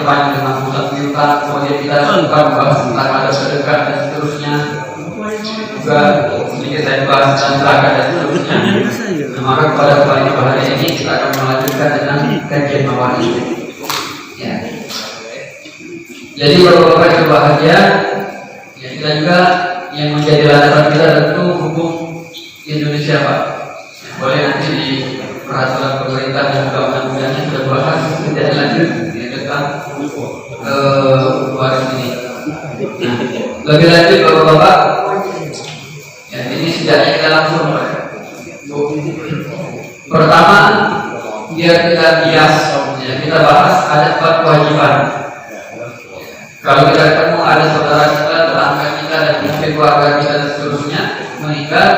diperpanjang dengan pusat piutang, kemudian kita bukan bahas tentang ada sedekah dan seterusnya, juga sedikit saya bahas tentang zakat dan seterusnya. Maka pada hari ini kita akan melanjutkan dengan kajian mawaid. Ya. Jadi bapak-bapak yang berbahagia, ya kita juga yang menjadi landasan kita tentu hukum Indonesia, Pak. Boleh nanti di peraturan pemerintah dan juga undang-undangnya sudah bahas tidak lanjut ya, tentang waris ini. Nah, lebih lanjut bapak-bapak, ya ini setidaknya kita langsung, Pak. Pertama, biar kita bias, ya, kita bahas ada 4 kewajiban. Kalau kita ketemu ada saudara kita, tetangga kita, dan mungkin keluarga kita dan seterusnya meninggal,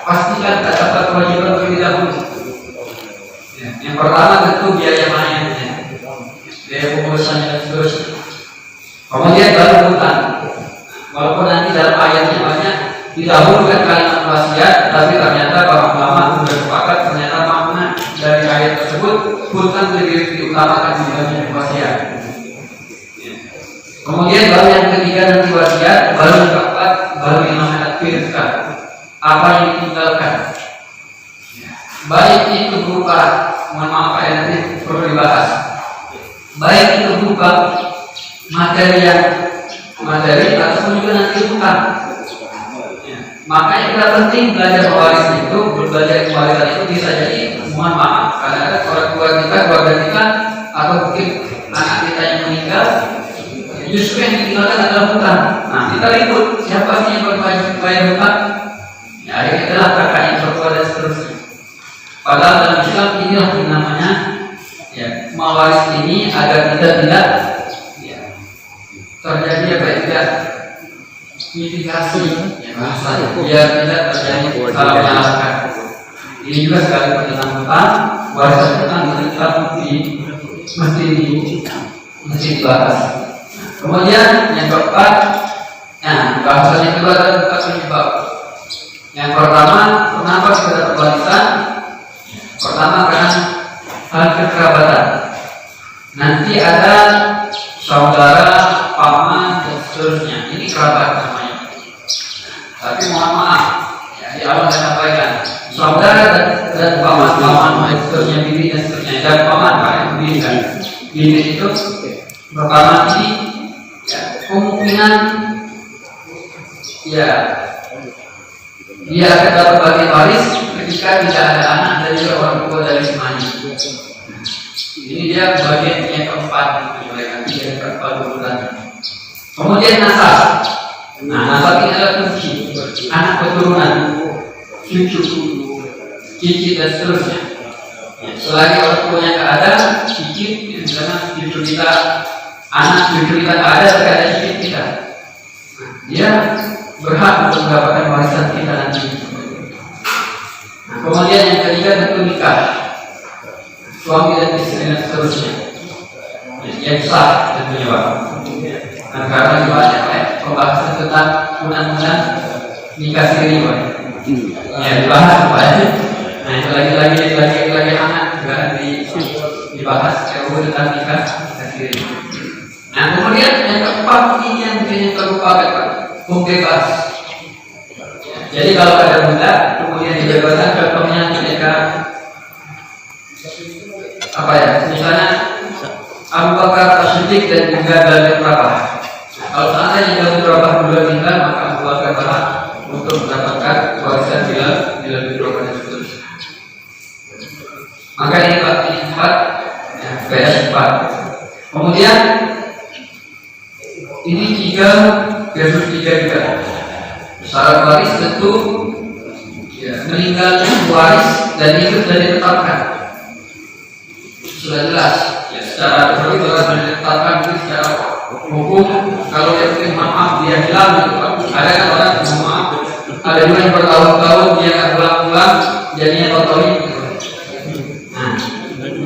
pastikan ada 4 kewajiban terlebih dahulu. Ya, yang pertama tentu biaya mayatnya, biaya pengurusannya dan seterusnya. Kemudian baru hutang. Walaupun nanti dalam ayatnya banyak didahulukan kalimat wasiat, tapi ternyata para ulama sudah sepakat ternyata makna dari ayat tersebut hutang lebih diutamakan dibanding wasiat. Kemudian baru yang ketiga nanti wasiat, baru yang keempat baru yang namanya firqa, apa yang ditinggalkan. Baik itu berupa, mohon maaf ya nanti perlu dibahas. Baik itu berupa materi ataupun juga nanti hutang. Makanya kita penting belajar pewaris itu, belajar kewarisan itu bisa jadi mohon maaf karena ada orang tua kita, keluarga kita, atau mungkin anak kita yang meninggal, justru yang ditinggalkan adalah hutang. Nah kita ribut siapa sih yang berwajib bayar hutang? Ya kita lah kakaknya, perempuan dan seterusnya. Padahal dalam Islam inilah yang namanya ya mewaris ini agar kita tidak ya, terjadi apa tidak mitigasi ya bahasanya, biar tidak terjadi salah menyalahkan. Ini juga sekali tentang hutang, warisan hutang itu tetap mesti dibahas. Kemudian yang keempat, nah bahasan yang kedua adalah bukan penyebab. Yang pertama, kenapa kita dapat warisan? Pertama karena hal kekerabatan. Nanti ada saudara, paman dan seterusnya. Ini kerabat namanya. Tapi mohon maaf, ya, di awal saya sampaikan, saudara dan paman dan seterusnya, bibi dan seterusnya, dan paman pak bibi kan, bibi itu pertama ini ya, kemungkinan ya dia akan dapat bagian waris ketika tidak ada anak dan juga orang tua dari semuanya. Ini dia bagian yang keempat yang keempat bulan. Kemudian nasab. Nah nasab ini adalah kunci anak keturunan, cucu, cici dan seterusnya. Selagi orang tuanya tidak ada, cici, misalnya cucu kita, anak cucu kita tidak ada, tidak ada cici kita. Dia berhak untuk mendapatkan warisan kita nanti. Nah, kemudian yang ketiga tentu nikah, suami dan istri dan seterusnya, yang sah tentunya Pak. Nah, karena banyak pembahasan tentang undang-undang nikah siri Pak. Ya dibahas Pak. Nah itu lagi anak juga dibahas tentang nikah siri. Nah kemudian yang keempat ini yang terlupakan Pak. Bebas. Jadi kalau ada budak kemudian dibebaskan, contohnya ketika apa ya, misalnya Abu Bakar As-Siddiq dan juga Bilal bin Rabah. Kalau seandainya Bilal bin Rabah dulu meninggal, maka Abu Bakar berhak untuk mendapatkan warisan Bilal bin Rabah dan seterusnya. Maka ini Pak, ini 4 ya, PS 4. Kemudian ini 3 versus 3 juga. Syarat waris tentu ya, meninggalnya waris dan itu sudah ditetapkan. Sudah jelas. Ya, secara teori sudah ditetapkan itu secara hukum. Kalau dia mungkin maaf dia hilang gitu. Ada kan orang yang maaf. Ada juga yang bertahun-tahun dia nggak pulang-pulang, jadinya kotori. Nah,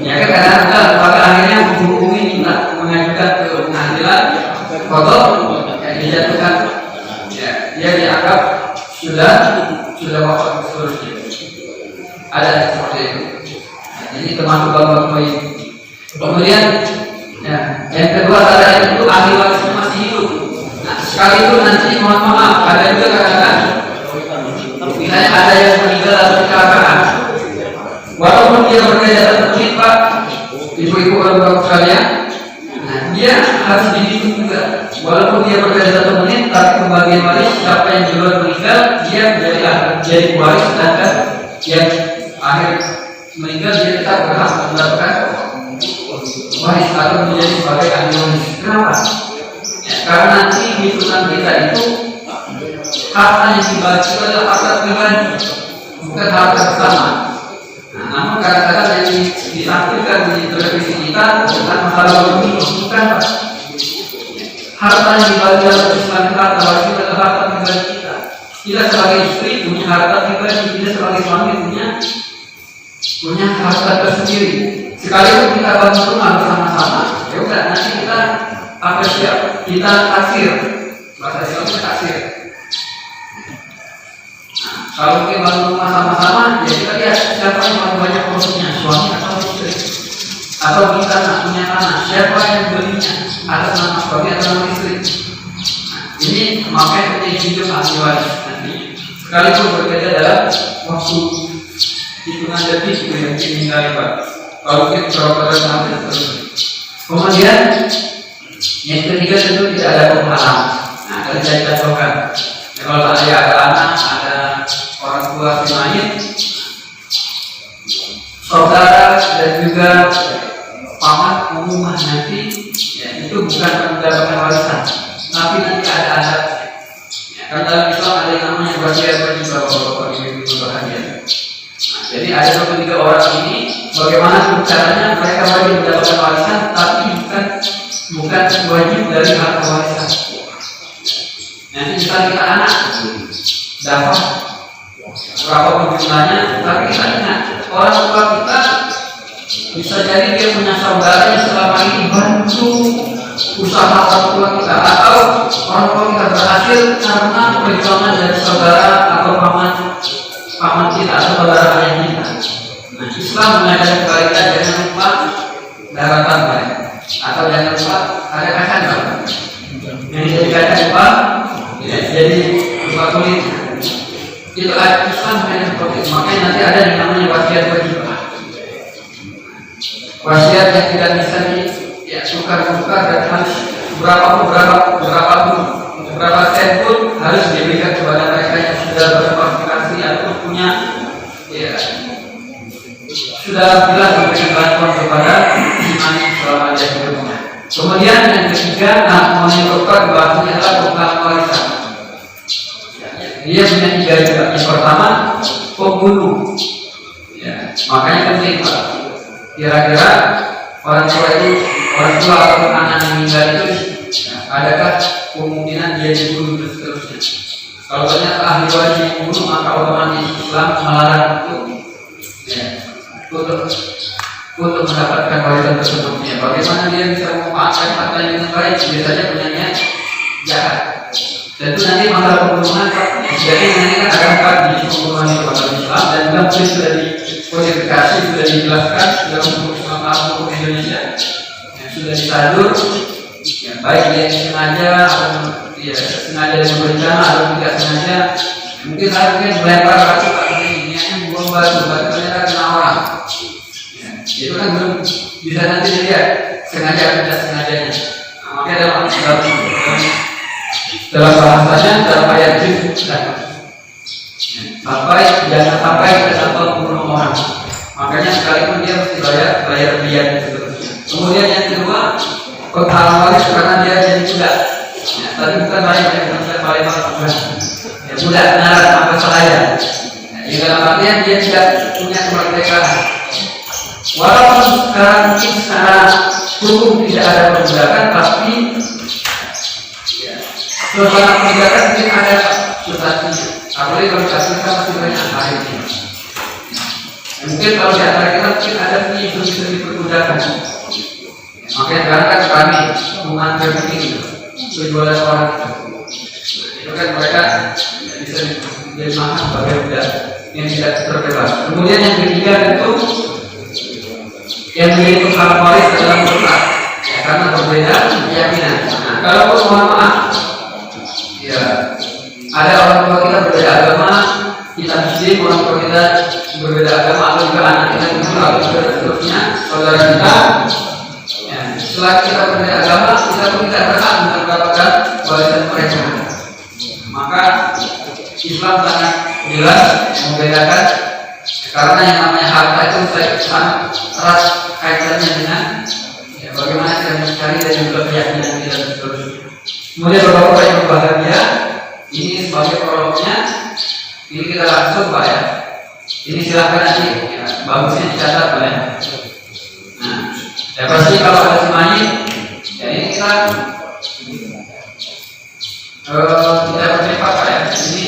ya kan kadang-kadang pada akhirnya menghubungi minta mengajukan ke pengadilan kotor. Dijatuhkan ya, dia dianggap sudah wafat seterusnya. Ada seperti itu. Nah, ini termasuk bab poin. Kemudian ya, yang kedua tanda itu ahli warisnya masih hidup. Nah, sekalipun nanti mohon maaf ada juga kadang-kadang misalnya ada yang meninggal atau kecelakaan, walaupun dia bekerja satu menit Pak, ibu-ibu bapak sekalian, nah, dia harus dihitung juga. Walaupun dia bekerja 1 menit, tapi pembagian waris siapa yang duluan meninggal dia jadi waris, sedangkan yang akhir meninggal dia tetap berhak mendapatkan waris atau menjadi sebagai ahli waris. Kenapa? Ya, karena nanti hitungan kita itu harta yang dibagi adalah harta pribadi, bukan harta bersama. Nah, namun kadang-kadang yang ditampilkan di televisi kita bukan masalah begini, bukan Pak. Harta yang dibagi oleh Islam, harta waris adalah harta pribadi kita. Kita sebagai istri punya harta pribadi, kita sebagai suami punya harta tersendiri. Sekalipun kita bagi rumah bersama-sama, ya udah nanti kita apa siap, kita taksir, bahasa Islamnya taksir. Nah, kalau kita bangun rumah sama-sama, ya kita lihat siapa yang paling banyak produknya, suami atau istri, atau kita punya tanah, siapa yang belinya, atas nama suami atau nama istri. Nah, ini makanya kita hidup ahli waris nanti. Sekalipun berbeda dalam waktu hitungan detik yang ditinggali Pak. Kalau kita berapa sampai terus. Kemudian yang ketiga tentu tidak ada penghalang. Nah, tadi saya contohkan. Ya, kalau ada anak, ada orang tua si mayit, saudara dan juga paman umumah nanti, ya, itu bukan mendapatkan warisan, tapi nanti ada adatnya. Ya, karena dalam Islam ada yang namanya wasiat bagi bapak-bapak ibu-ibu bahagia. Nah, jadi ada 23 orang ini, bagaimana caranya mereka wajib mendapatkan warisan, tapi bukan wajib dari harta warisan. Nanti misalnya kita anak dapat berapa jumlahnya, tapi kita ingat orang tua kita bisa jadi dia punya saudara yang selama ini bantu usaha orang tua kita, atau orang tua kita berhasil karena perjuangan dari saudara atau paman kita atau saudara ayah kita. Nah, Islam mengajarkan kebaikan, jangan lupa daratan baik, atau jangan lupa ada kacang yang dijadikan lupa, ya, jadi lupa kulit. Itu Islam mengajarkan seperti itu. Makanya nanti ada yang namanya wasiat wajibah. Wasiat yang tidak bisa tukar-tukar dan harus berapa sen pun harus diberikan kepada mereka yang sudah berkualifikasi atau punya, ya, sudah jelas memberikan bantuan kepada iman selama dia hidupnya. Kemudian yang ketiga, menyebabkan bahasanya adalah penghalang warisan. Dia punya 3 juga. Yang pertama, pembunuh. Ya, makanya penting Pak. Kira-kira orang tua atau anak yang meninggal itu, ya, adakah kemungkinan dia dibunuh dan seterusnya? Kalau ternyata ahli waris yang membunuh, maka otomatis Islam melarang itu, ya, untuk mendapatkan warisan tersebutnya. Bagaimana dia bisa memanfaatkan harta yang dengan baik? Biasanya punya niat jahat. Tentu nanti masalah pembunuhan, jadi nanti kan ada 4 jenis pembunuhan itu dalam Islam, dan juga mungkin sudah dikodifikasi, sudah dijelaskan dalam hukum Indonesia, yang sudah disadur, ya, baik dia sengaja atau ya, sengaja dengan berencana atau tidak sengaja. Mungkin saya melempar batu, niatnya membuang batu ternyata kena orang. Ya, itu kan belum bisa nanti dilihat sengaja atau tidak sengajanya. Nah, makanya dalam bahasanya dalam ayat itu jangan sampai terdapat membunuh orang. Makanya sekalipun dia mesti bayar diat dan seterusnya. Kemudian yang kedua, penghalang waris karena dia jadi budak. Ya, tadi bukan bayar, bukan bayar ya, budak nalar sampai selaya. Jadi dalam artian dia tidak punya kemerdekaan. Walaupun sekarang mungkin secara hukum tidak ada perbudakan, tapi suasana perbudakan mungkin ada substansinya. Apalagi kalau kita masih banyak akhirnya. Mungkin kalau di antara kita mungkin ada yang bisa diperbudakan. Makanya sekarang kan kami mengantar ini berjualan orang itu kan mereka bisa jadi makan sebagai budak yang tidak terbebas. Kemudian yang ketiga tentu yang menjadi penghalang waris adalah mutlak, ya, karena berbeda keyakinan. Nah, kalau mohon maaf, ya ada orang tua kita berbeda agama, kita muslim, orang tua kita berbeda agama, atau juga anak kita muslim, atau juga seterusnya, saudara kita. Ya, setelah kita berbeda agama, kita pun tidak berhak mendapatkan warisan mereka. Maka Islam sangat jelas membedakan, karena yang namanya harta itu sangat erat kaitannya dengan bagaimana kita mencari dan juga keyakinan kita dan seterusnya. Kemudian Bapak-Bapak yang berbahagia, ini sebagai prolognya, ini kita langsung Pak ya. Ini silahkan nanti ya, bagusnya dicatat Pak ya. Nah, ya pasti kalau ada semuanya, ya ini kita bercepat Pak ya. Ini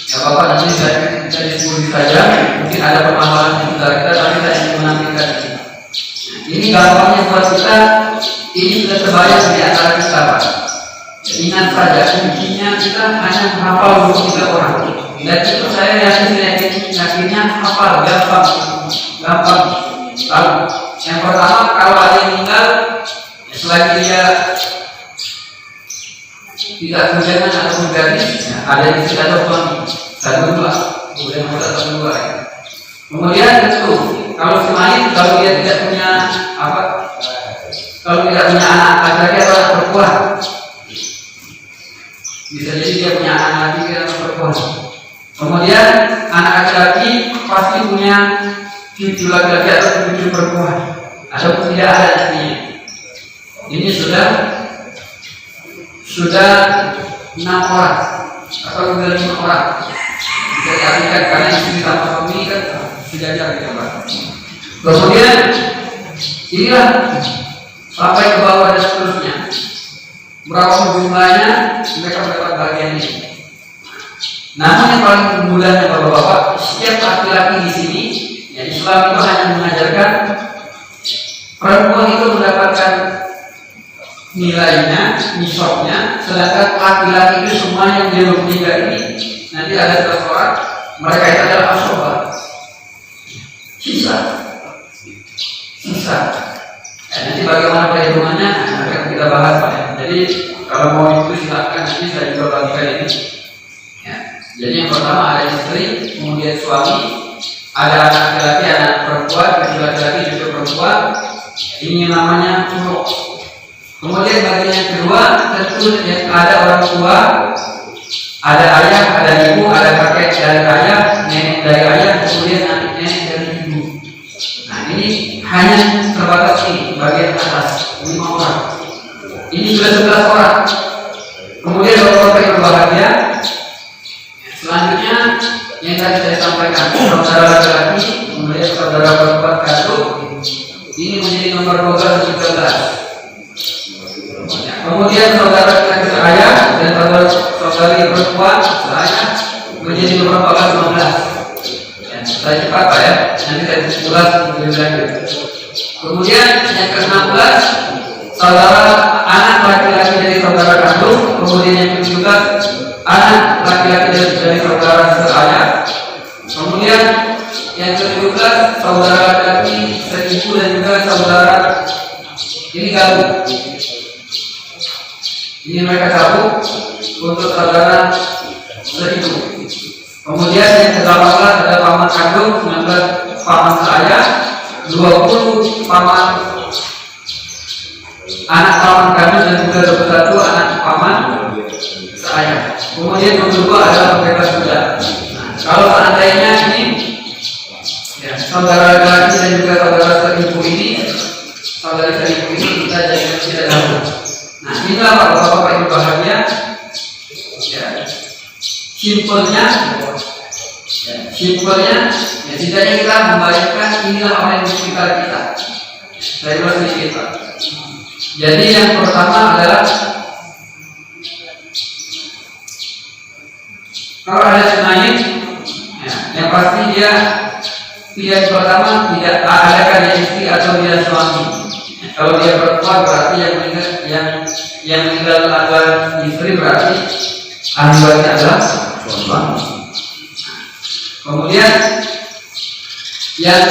ya Bapak nanti kita diskusi saja. Mungkin ada pemahaman di sekitar kita, tapi kita ingin menantikan ini. Ini gampangnya buat kita, ini sudah terbayang di antara kita Pak. Ingat saja, kuncinya kita hanya menghafal 23 orang. Dan itu saya yakinnya hafal, gampang. Yang pertama, kalau ada yang meninggal, selagi dia tidak hujanan atau gadis, ada yang tidak telepon, satu dua, kemudian satu dua. Kemudian itu, kalau semain, kalau dia tidak punya apa, kalau tidak punya anak laki-laki atau anak perempuan, bisa jadi dia punya anak laki-laki atau perempuan. Kemudian anak laki-laki pasti punya cucu laki-laki atau cucu perempuan, ataupun tidak ada nantinya. Ini sudah 6 orang atau sudah 5 orang. Bisa diartikan karena istri sama suami kan sejajar gitu Pak. Kemudian inilah sampai ke bawah dan seterusnya. Berapa jumlahnya mereka mendapat bagian ini. Namun yang paling mudahnya Bapak-bapak, setiap laki-laki di sini, ya Islam itu hanya mengajarkan perempuan itu mendapatkan nilainya, nisabnya, sedangkan laki-laki itu semua yang dia bertiga ini nanti ada 11 orang, mereka itu adalah asoba, sisa. Nanti bagaimana perhitungannya akan kita bahas Pak ya. Jadi kalau mau itu silakan nanti saya juga bagikan ini. Ya. Jadi yang pertama ada istri, kemudian suami, ada anak laki-laki, anak perempuan, cucu laki-laki, cucu perempuan. Ini namanya curug. Kemudian bagian yang kedua tentu yang ada orang tua, ada ayah, ada ibu, ada kakek dari ayah, nenek dari ayah, kemudian nenek dari ibu. Nah ini hanya terbatas ini bagian atas 5 orang. Ini sudah 11 orang. Kemudian Bapak-bapak yang berbahagia, selanjutnya yang tadi saya sampaikan, saudara laki-laki, kemudian saudara perempuan kandung, ini menjadi nomor 12 dan 13. Kemudian saudara laki-laki ayah dan saudari perempuan saya menjadi nomor 14-15. Saya cepat Pak ya, nanti saya ulas lebih lanjut. Kemudian yang ke-16, saudara anak laki-laki dari saudara kandung, kemudian yang ke-17 anak laki-laki dari saudara seayah, kemudian yang ke-17 saudara laki-laki seibu dan juga saudara ini gabung. Ini mereka gabung untuk saudara seibu. Kemudian yang ke-18 ada paman kandung, 19 paman seayah, 20 paman anak paman kandung dan juga 21 anak paman seayah. Kemudian 22 adalah mereka sudah. Nah, kalau seandainya ini ya, saudara laki dan juga saudara seibu ini, saudari seibu ini kita jadi tidak gabung. Nah, inilah Bapak-bapak yang bahagia. Ya, simpelnya, ya setidaknya kita membayangkan inilah orang yang di sekitar kita. Saya ulas sedikit Pak. Jadi yang pertama adalah kalau ada semuanya, ya, yang pasti dia pilihan pertama tidak adakah dia istri atau dia suami. Kalau dia perempuan berarti yang meninggal adalah istri, berarti ahli warisnya adalah suami. Kemudian yang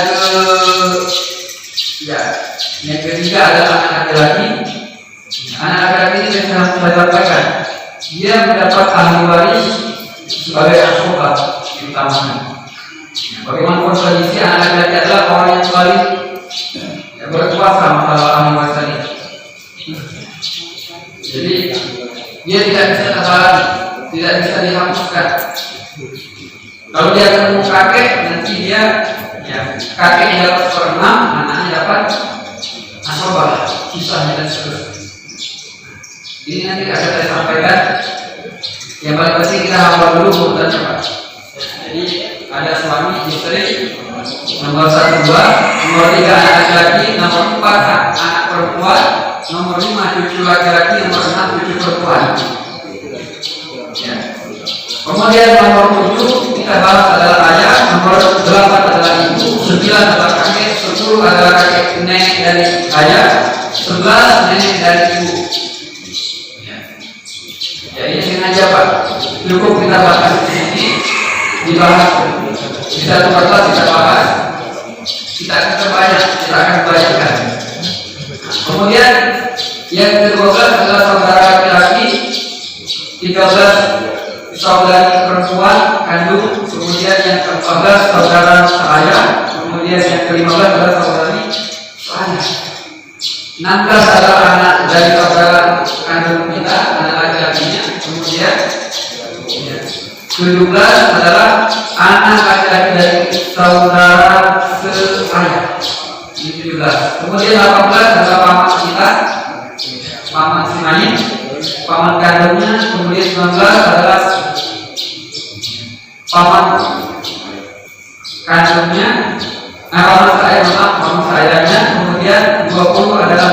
ketiga adalah anak laki-laki Anak laki-laki ini yang saya sampaikan, dia mendapat ahli waris sebagai asobah utamanya. Bagaimana kondisi anak laki-laki adalah orang yang paling berkuasa masalah ahli waris tadi. Jadi dia tidak bisa terhalangi, tidak bisa dihapuskan. Kalau dia ketemu kakek, nanti dia kakeknya dapat 1/6, anaknya dapat asobah, sisanya dan seterusnya. Ini nanti akan saya sampaikan. Yang paling penting kita hafal dulu urutannya, Pak. Jadi ada suami, istri, nomor 1, 2, nomor 3 anak laki-laki, nomor 4 anak perempuan, nomor 5 cucu laki-laki, nomor 6 cucu perempuan. Ya. Kemudian nomor 7 kita bahas adalah ayah, nomor 8 adalah ibu, 9 adalah kakek, 10 adalah kakek nenek dari ayah, 11 nenek dari ibu. Jadi sengaja Pak, cukup kita bahas di sini, dibahas di satu kertas kita bahas, kita akan terbanyak, kita akan bacakan. Kemudian yang ke-12 adalah saudara laki-laki, 13 saudari perempuan kandung, kemudian yang ke-14 saudara seayah, kemudian yang ke-15 adalah saudari seayah. 16 adalah anak dari saudara kandung kita, anak laki-lakinya. Kemudian 17 adalah anak laki-laki dari saudara seayah. 17. Kemudian 18 adalah paman kita, paman si Mayin, paman kandungnya. Kemudian 19 adalah paman kandungnya, paman sayanya. Kemudian 20 adalah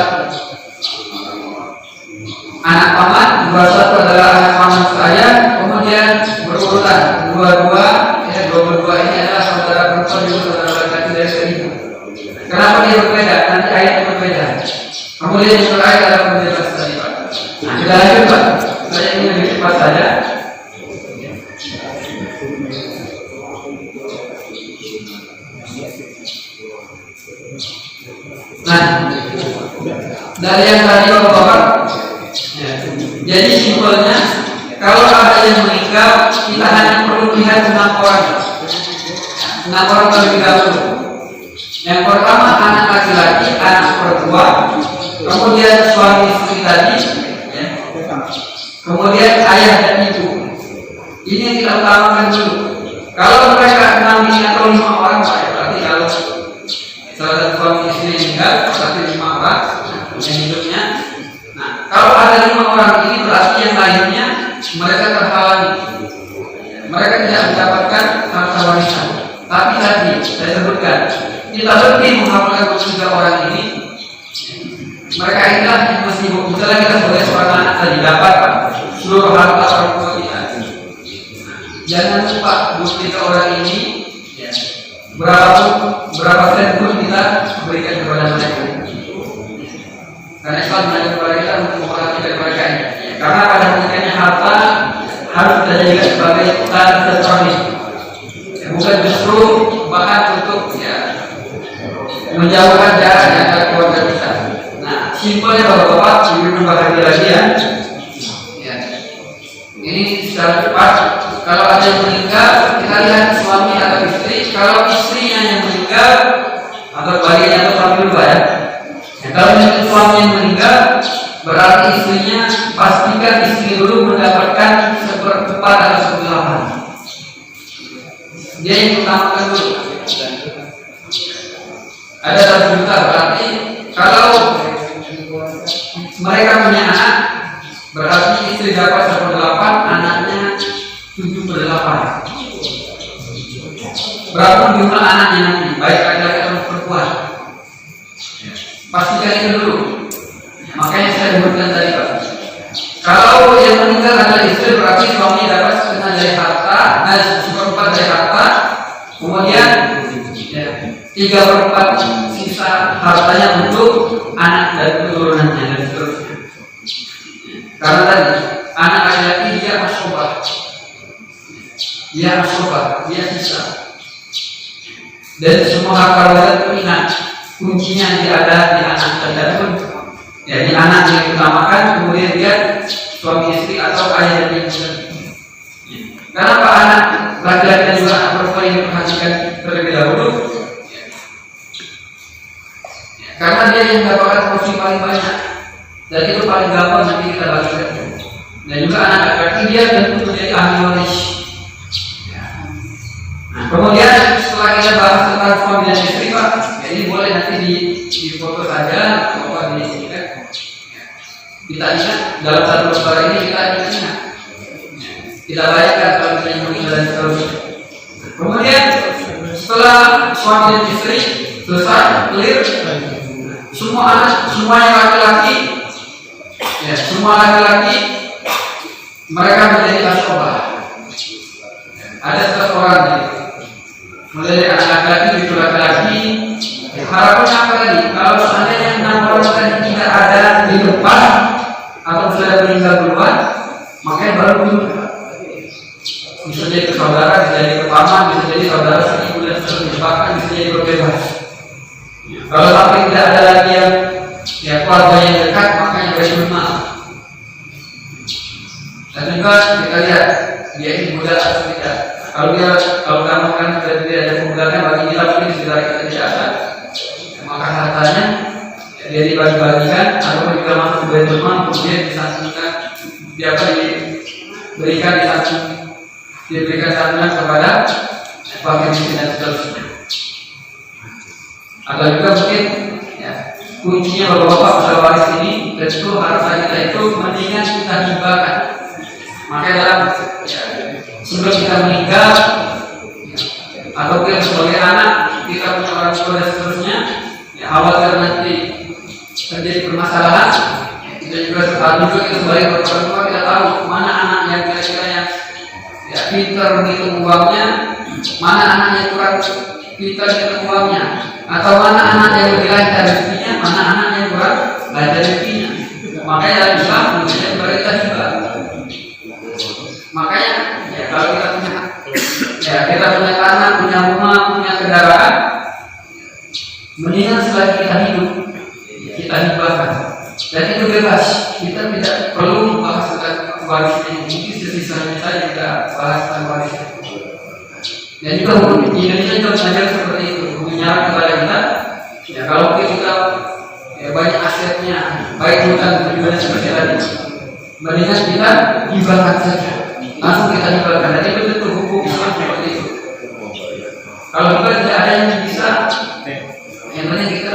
anak paman, 21 adalah anak paman saya. Kemudian berurutan 22 ini adalah saudara perempuan juga saudara laki-laki dari ibu. Kenapa dia berbeda? Nanti ayatnya berbeda. Kemudian yang terakhir adalah penjelasan tadi Pak. Nah kita lanjut Pak. Saya ingin lebih cepat saja. Nah, dari yang tadi Bapak, jadi simpelnya kalau ada yang meninggal, kita hanya perlu lihat 6 orang. 6 orang terlebih dahulu. Yang pertama anak laki-laki, anak perempuan, kemudian suami istri tadi, kemudian ayah dan ibu. Ini yang kita utamakan dulu. Kalau mereka 6 ini atau 5 orang, berarti kalau salah satu suami istri meninggal, berarti 5 orang yang hidupnya. Nah, kalau ada 5 orang ini berarti yang lainnya mereka terhalangi. Mereka tidak mendapatkan harta warisan. Tapi tadi saya sebutkan, kita lebih menghafalkan 3 orang ini. Mereka inilah yang mesti, misalnya kita sebagai seorang anak tadi dapat seluruh harta orang tua kita. Jangan lupa 3 orang ini berapa sen pun kita berikan kepada mereka. Karena Islam mengajar kepada kita untuk memperhatikan mereka ini. Karena pada hakikatnya harta harus kita jadikan sebagai silaturahmi. Bukan justru bahkan untuk menjauhkan jarak di antara keluarga kita. Nah, simpelnya bapak-bapak, ibu bahagia lagi ya. Ini secara cepat. Kalau ada yang meninggal, kita lihat suami atau istri. Kalau istrinya yang meninggal, atau bagian atau suami dulu ya. Kalau suami yang meninggal, berarti istrinya pastikan istri dulu mendapatkan 1/4 atau 1/8. Dia yang utamakan dulu. Ada 1 juta, berarti kalau mereka punya anak, berarti istri dapat 1/8, anaknya 7/8. Berapa jumlah anaknya nanti, baik laki-laki atau perempuan? Pastikan itu dulu. Makanya saya sebutkan tadi Pak. Kalau yang meninggal adalah istri, berarti suami dapat 1/2 dari harta, 1/4 dari harta, kemudian 3/4 sisa hartanya untuk anak dan keturunannya dan seterusnya. Karena tadi anak laki-laki dia asobah, dia sisa. Dan semua harta warisan itu ingat kuncinya dia ada di anak dan Jadi anak yang diutamakan, kemudian dia suami istri atau ayah dan ibu. Kenapa anak laki-laki dan juga anak perempuan yang diperhatikan terlebih dahulu? Karena dia yang mendapatkan porsi paling banyak, dan itu paling gampang nanti kita bagikan. Dan juga anak laki-laki dia tentu menjadi ahli waris. Nah, kemudian setelah kita bahas tentang suami dan istri, Pak, jadi boleh nanti di foto saja atau kita ingat dalam satu suara ini kita ingat. Kita bayangkan kalau kita ingin dan seterusnya. Kemudian setelah suami dan istri selesai clear, semua anak, semuanya laki-laki, ya, semua laki-laki mereka menjadi asobah. Ada 100 orang mulai dari anak laki-laki, cucu laki-laki. Harapannya apa tadi? Kalau seandainya 6 orang tadi tidak ada di depan atau sudah meninggal duluan, makanya baru bisa jadi saudara, bisa jadi paman, bisa jadi saudara seibu dan seterusnya, bahkan bisa jadi berbebas. Kalau sampai tidak ada lagi yang keluarga yang dekat, makanya berjumlah. Dan juga kita lihat dia ini muda atau tidak. Kalau kamu kan tidak ada kemudahan bagi kita mungkin saudara kita tidak ada, maka hartanya dia dibagi-bagikan atau juga masuk ke berjumlah, kemudian disatukan, diberikan diberikan santunan kepada fakir miskin dan seterusnya. Atau juga mungkin ya, kuncinya bapak-bapak usaha waris ini tentu harta kita itu mendingan kita hibahkan. Makanya dalam sebelum kita meninggal atau kita sebagai anak kita punya orang tua dan seterusnya, ya khawatir nanti terjadi permasalahan, kita juga kita sebagai orang tua kita tahu mana anak yang kira-kira yang ya, pintar menghitung uangnya, mana anak yang kurang pintar menghitung uangnya, atau mana anak yang lebih lancar rezekinya, mana anak yang kurang lancar rezekinya. Makanya dalam Islam kemudian mereka juga. Makanya ya, kalau kita punya tanah, punya rumah, punya kendaraan, mendingan selagi kita hidup kita hibahkan. Dan itu bebas, kita tidak perlu membahas tentang warisnya, mungkin sesisanya saja kita bahas tentang warisnya. Dan juga hukum Indonesia juga belajar seperti itu, menyarankan kepada kita, ya kalau kita ya, banyak asetnya, baik hutang juga seperti tadi, mendingan kita hibahkan saja, langsung kita hibahkan. Dan itu betul hukum Islam seperti itu. Kalau juga tidak ada yang bisa, yang penting kita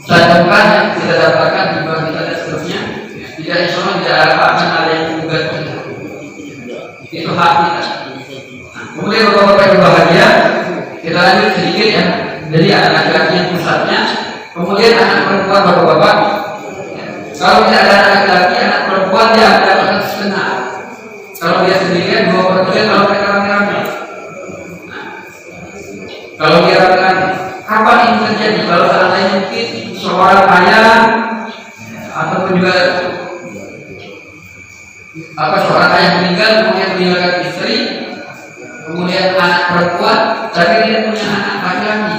sadangkan yang kita dapatkan hibah kita dan seterusnya, tidak insya tidak akan ada yang menggugat kita. Itu hak kita. Nah, kemudian bapak-bapak yang bahagia, kita lanjut sedikit ya. Jadi anak laki-laki yang pusatnya, kemudian anak perempuan bapak-bapak. Ya. Kalau tidak ada anak laki-laki, anak perempuan dia akan setengah. Kalau dia sendirian 2/3, kalau mereka rame-rame. Nah, kalau dia rame-rame, kapan ini terjadi? Kalau seandainya mungkin seorang ayah ataupun juga seorang ayah meninggal, kemudian meninggalkan istri, kemudian anak perempuan, tapi dia punya anak laki-laki.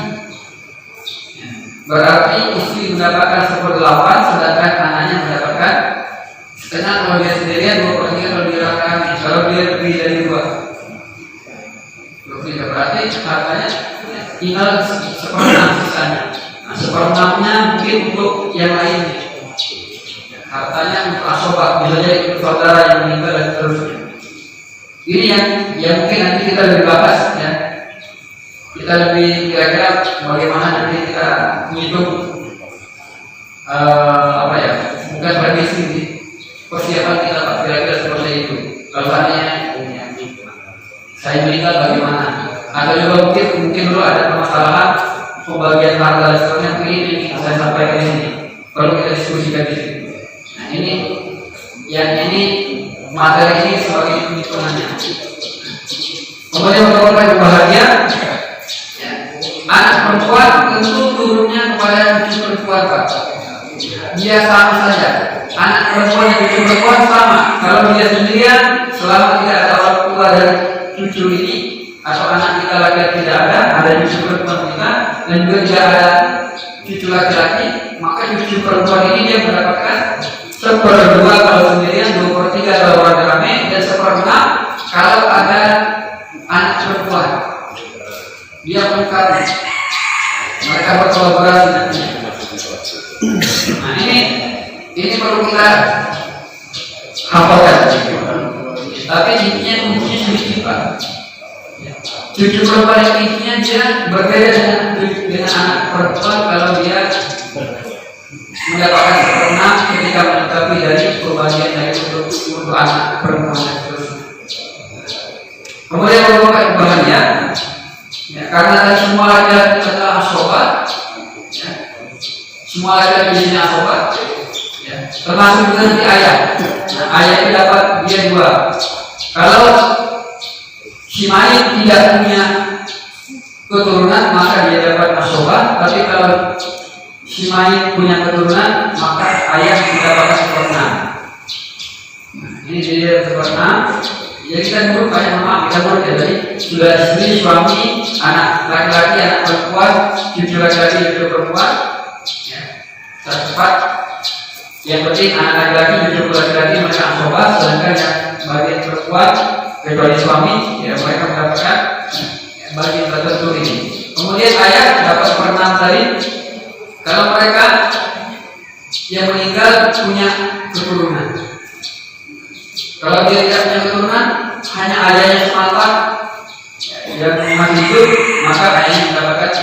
Berarti istri mendapatkan 1/8, sedangkan anaknya mendapatkan setengah. Kalau dia sendirian 2/3, kalau dia laki-laki, kalau dia lebih dari 2, berarti hartanya tinggal 1/6 sisanya. Nah, 1/6-nya mungkin untuk yang lainnya. Hartanya untuk asobah, bisa jadi untuk saudara yang meninggal dan seterusnya. Ini yang mungkin nanti kita lebih bahas ya. Kita lebih kira-kira bagaimana nanti kita menghitung bukan prediksi persiapan kita Pak, kira-kira seperti itu. Kalau seandainya saya meninggal bagaimana? Atau juga mungkin dulu ada permasalahan pembagian harta dan seterusnya. Ini saya sampaikan di sini. Kalau kita diskusikan di sini. Nah ini materi ini sebagai penghitungannya. Kemudian bapak-bapak yang bahagia, ya, anak perempuan tentu turunnya kepada cucu perempuan Pak. Dia sama saja. Anak perempuan dan cucu perempuan sama. Kalau dia sendirian, selama tidak ada orang tua dari cucu ini atau anak kita lagi tidak ada cucu perempuan kita, dan juga tidak ada cucu laki-laki, maka cucu perempuan ini dia mendapatkan 1/2 kalau sendirian, 2/3 kalau rame, dan 1/6 kalau ada anak perempuan. Dia melengkapi. Mereka berkolaborasi nanti. Nah ini perlu kita hafalkan. Tapi intinya kuncinya sedikit Pak. Cucu perempuan yang intinya dia berbeda dengan anak perempuan kalau dia mendapatkan 1/6 ketika melengkapi dari pembagian dari untuk anak perempuan dan seterusnya. Kemudian Bapak Ibu bahagia, ya, karena tadi semua laki-laki adalah asobat, ya, semua laki-laki ini asobat, ya, termasuk juga nanti ayah. Nah, ayah itu dapat dia 2. Kalau si mayit tidak punya keturunan maka dia dapat asobat, tapi kalau si mayit punya keturunan maka ayah mendapatkan 1/6. Nah, ini dia 1/6. Jadi kita dulu banyak mama kita dulu ya, jadi sudah istri, suami, anak laki-laki, anak perempuan, cucu laki-laki, cucu perempuan, ya, cepat. Yang penting anak laki-laki, cucu laki-laki mereka asobat, sedangkan yang bagian perempuan kecuali suami, ya mereka mendapatkan bagian tertentu ini. Kemudian ayah dapat 1/6 tadi. Kalau mereka yang meninggal punya keturunan. Kalau dia tidak punya keturunan, hanya ayahnya semata yang masih hidup, maka ayahnya mendapatkan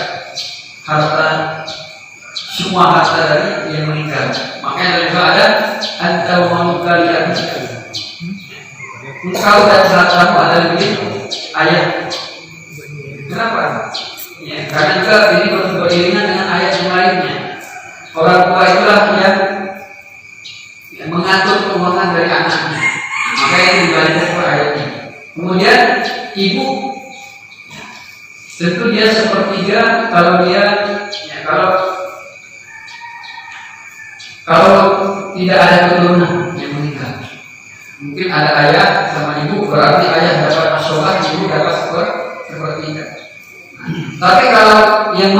harta, semua harta dari yang meninggal. Makanya dari itu ada antau manusia engkau dan sahabatmu ada lebih ayah. Kenapa? Ya, karena juga ini beriringan dengan ayat yang lainnya. Orang tua itulah yang mengatur keuangan dari anaknya. Maka itu dibalikan ke ayatnya. Kemudian ibu, tentu dia 1/3 kalau dia, ya, kalau tidak ada keturunan yang meninggal. Mungkin ada ayah sama ibu, berarti ayah dapat asolah, ibu dapat 1/3. Tapi kalau yang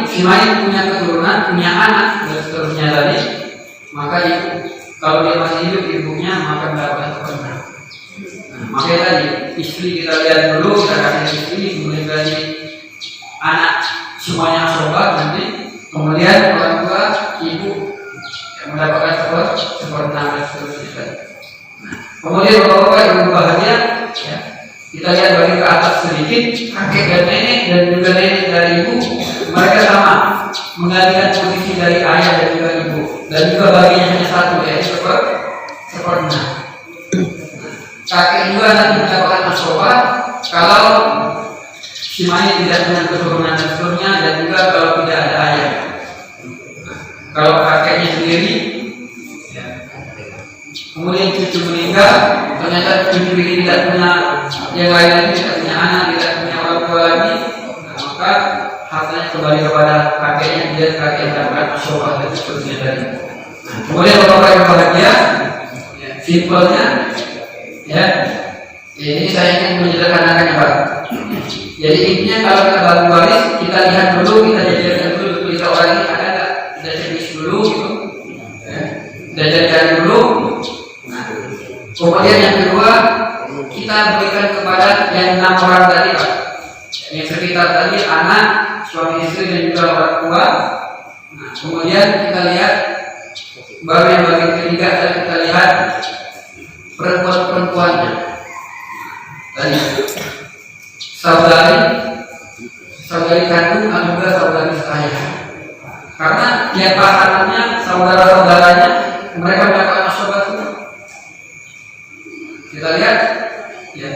si mayit punya keturunan, punya anak dan seterusnya tadi, maka ibu, kalau dia masih hidup ibunya maka mendapatkan 1/6. Nah, makanya tadi istri kita lihat dulu, kita kasih istri, kemudian kasih anak semuanya asobat nanti, kemudian orang tua ibu yang mendapatkan 1/6 dan seterusnya. Nah, kemudian bapak-bapak ibu bahagia, ya, kita lihat bagi ke atas sedikit, kakek dan nenek dan juga nenek dari ibu, mereka sama menggantikan posisi dari ayah dan juga ibu, dan juga baginya hanya 1, yaitu 1/6. Kakek juga nanti mendapatkan asobat kalau si mayit tidak punya keturunan dan seterusnya, dan juga kalau tidak ada ayah. Kalau kakeknya sendiri, ya, kemudian cucu meninggal, ternyata cucu ini tidak punya yang lain lagi, tidak punya anak, tidak punya orang tua lagi, nah, maka hartanya kembali kepada kakeknya, dia kakek mendapatkan asobat dan seterusnya tadi. Nah, kemudian bapak yang bahagia, ya, simpelnya, ya, ini saya ingin menyederhanakannya Pak. Jadi intinya kalau kita bagi waris, kita lihat dulu, kita jadikan dulu, kita orang ini ada nggak, kita cek dulu gitu, ya, kita jadikan dulu. Nah, kemudian yang kedua, kita berikan kepada yang 6 orang tadi Pak, yang sekitar tadi, anak, suami istri dan juga orang tua. Nah, kemudian kita lihat bagian ketiga, kita lihat perempuannya tadi, saudari kandung dan juga saudari saya. Karena yang pasangannya, saudara-saudaranya, mereka mendapatkan asobat semua. Kita lihat, ya.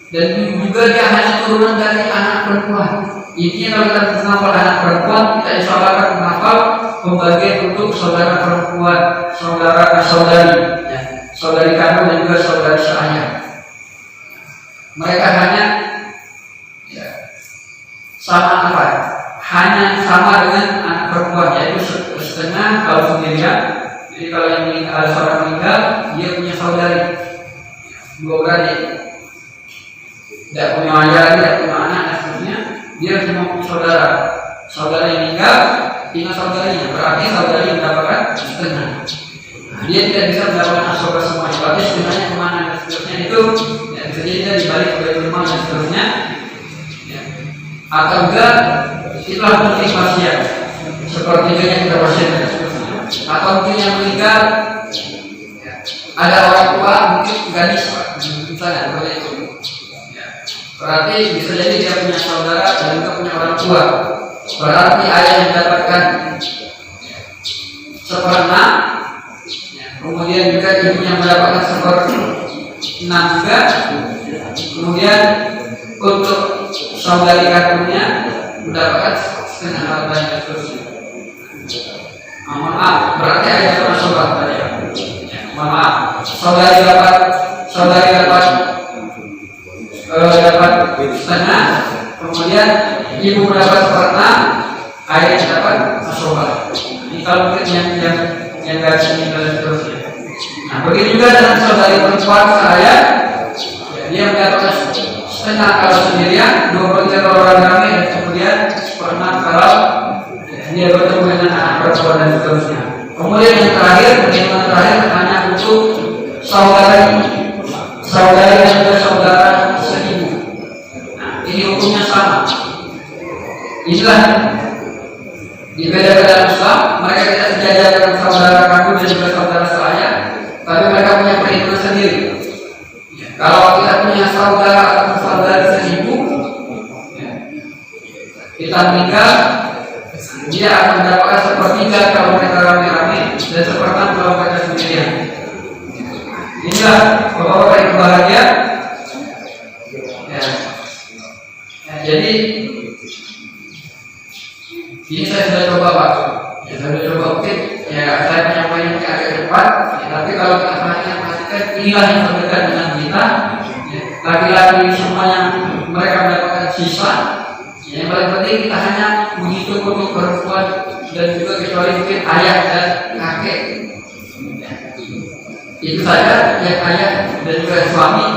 Dan juga dia hanya turunan dari anak perempuan. Intinya kalau kita menghafal anak perempuan, kita insya Allah akan menghafal pembagian untuk saudara perempuan, saudari, ya, saudari kandung dan juga saudari saya. Mereka hanya, ya, sama apa? Hanya sama dengan anak perempuan, yaitu setengah kalau sendirian. Jadi kalau yang meninggal, ada seorang meninggal, dia punya saudari, 2 beradik, tidak punya ayah, tidak punya anak dan seterusnya. Dia cuma saudara yang meninggal, tinggal saudarinya, berarti saudari mendapatkan setengah. Nah, dia tidak bisa mendapatkan asoba semuanya, berarti setengahnya kemana dan seterusnya itu ya, bisa jadi dia dibalik oleh rumah dan seterusnya ya. Atau enggak itulah penting wasiat sepertiganya kita wasiat dan seterusnya. Atau mungkin yang meninggal ya, ada orang tua mungkin gadis misalnya seperti itu ya. Berarti bisa jadi dia punya saudara dan juga punya orang tua. Berarti ayah yang mendapatkan seperenam ya. Kemudian juga ibunya mendapatkan seperenam juga. Kemudian untuk saudari kandungnya mendapatkan setengah harta yang seterusnya. Mohon maaf, berarti ayah sama saudara ya. Mohon maaf, saudari dapat setengah, kemudian ibu mendapat seperenam, ayah dapat asoba. Ini kalau mungkin yang gaji meninggal dan seterusnya. Nah begitu juga dengan saudari perempuan saya, dia mendapatkan setengah kalau sendirian, 2/3 kalau orang ramai, dan kemudian seperenam kalau dia bertemu dengan anak perempuan dan seterusnya. Kemudian yang terakhir, perhitungan terakhir hanya untuk saudari dan juga saudara seibu. Nah, ini hukumnya sama. Inilah dibedakan dalam Islam. Mereka tidak sejajar dengan saudara kandung dan juga saudara saya, tapi mereka punya perhitungan sendiri. Kalau kita punya saudara atau saudari seibu, kita meninggal, dia akan mendapatkan sepertiga kalau mereka rame-rame dan seperempat kalau mereka sendirian. Inilah bapak-bapak yang bahagia. Ya. Jadi ini saya sudah coba Pak. Ya, saya sudah coba mungkin. Ya, saya menyampaikan agak cepat. Ya, tapi kalau kita perhatikan, inilah yang terdekat dengan kita. Ya, laki-laki semua yang mereka mendapatkan sisa. Yang paling penting kita hanya menghitung untuk perempuan dan juga kecuali mungkin ayah dan kakek. Itu saja yang ayah dan juga suami.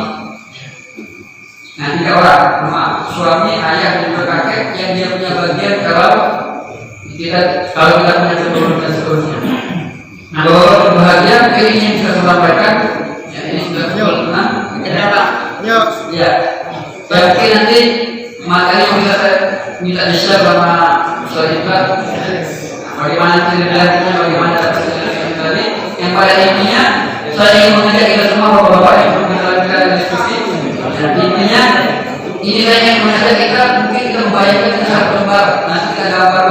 Nah 3 orang, suami, ayah dan juga kakek yang dia punya bagian kalau kita punya keturunan dan seterusnya. Nah kalau bahagia mungkin ini yang bisa saya sampaikan. Ya ini sudah pukul 6. Ya. Mungkin nanti materi yang bisa saya minta di-share sama Ustaz Iqbal. Bagaimana ceritanya, bagaimana tadi. Yang pada intinya saya ingin mengajak kita semua bapak-bapak yang kita diskusi. Dan intinya ini saya ingin mengajak kita mungkin kita membayangkan satu lembar. Nanti kita gambar